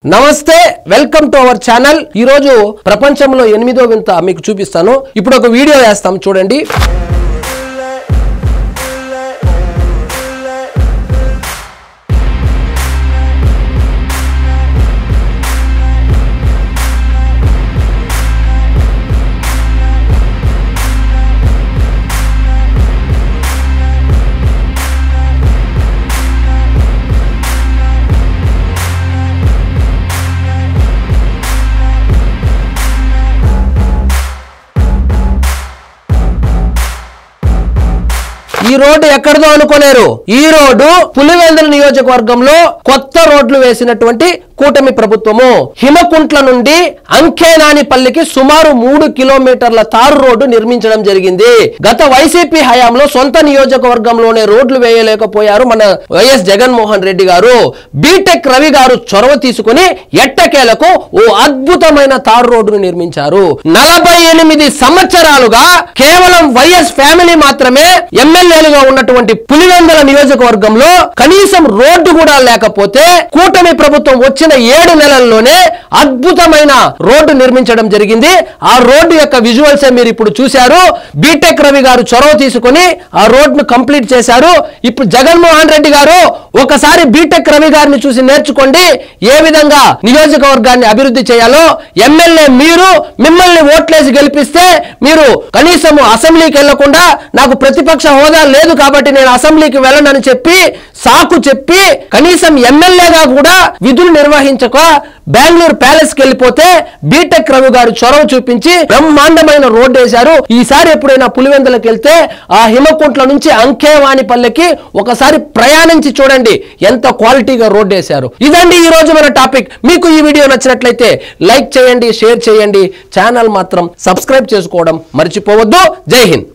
నమస్తే welcome to our channel. ఈ రోజు ప్రపంచంలో 8వ వింత మీకు చూపిస్తాను। ఇప్పుడు ఒక వీడియో వేస్తాం చూడండి। ఈ రోడ్డు ఎక్కడదో అనుకోలేరు। ఈ రోడ్డు పులివెందుల నియోజకవర్గంలో కొత్త రోడ్లు వేసినటువంటి కూటమి ప్రభుత్వము హిమకుంట్ల నుండి అంకేనానిపల్లికి సుమారు 3 కిలోమీటర్ల తారు రోడ్డు నిర్మించడం జరిగింది। గత వైసీపీ హయాంలో సొంత నియోజకవర్గంలోనే రోడ్లు వేయలేకపోయారు మన వైఎస్ జగన్మోహన్ రెడ్డి గారు। బీటెక్ రవి గారు చొరవ తీసుకుని ఎట్టకేలకు ఓ అద్భుతమైన తారు రోడ్డును నిర్మించారు। 48 సంవత్సరాలుగా కేవలం వైఎస్ ఫ్యామిలీ మాత్రమే ఎమ్మెల్యేలుగా ఉన్నటువంటి పులివెందుల నియోజకవర్గంలో కనీసం రోడ్డు కూడా లేకపోతే కూటమి ప్రభుత్వం వచ్చిన 7 నెలల్లోనే అద్భుతమైన రోడ్డు నిర్మించడం జరిగింది। ఆ రోడ్డు యొక్క విజువల్స్ మీరు ఇప్పుడు చూశారు। బీటెక్ రవి గారు చొరవ తీసుకుని ఆ రోడ్డును కంప్లీట్ చేశారు। ఇప్పుడు జగన్మోహన్ రెడ్డి గారు ఒకసారి బీటెక్ రవి గారిని చూసి నేర్చుకోండి, ఏ విధంగా నియోజకవర్గాన్ని అభివృద్ధి చేయాలో। ఎమ్మెల్యే మీరు, మిమ్మల్ని ఓట్లేసి గెలిపిస్తే మీరు కనీసం అసెంబ్లీకి వెళ్లకుండా నాకు ప్రతిపక్ష హోదా లేదు కాబట్టి నేను అసెంబ్లీకి వెళ్ళనని చెప్పి సాకు చెప్పి కనీసం ఎమ్మెల్యేగా కూడా విధులు నిర్వహించక బెంగళూరు ప్యాలెస్ కి వెళ్ళిపోతే బీటెక్ రవి గారు చొరవ చూపించి బ్రహ్మాండమైన రోడ్డు వేశారు। ఈసారి ఎప్పుడైనా పులివెందులకు వెళ్తే ఆ హిమకుంట్ల నుంచి అంకేవానిపల్లికి ఒకసారి ప్రయాణించి చూడండి ఎంత క్వాలిటీగా రోడ్డు వేశారు। ఇదండి ఈ రోజు మన టాపిక్। మీకు ఈ వీడియో నచ్చినట్లయితే లైక్ చేయండి, షేర్ చేయండి, ఛానల్ మాత్రం సబ్స్క్రైబ్ చేసుకోవడం మర్చిపోవద్దు। జై హింద్।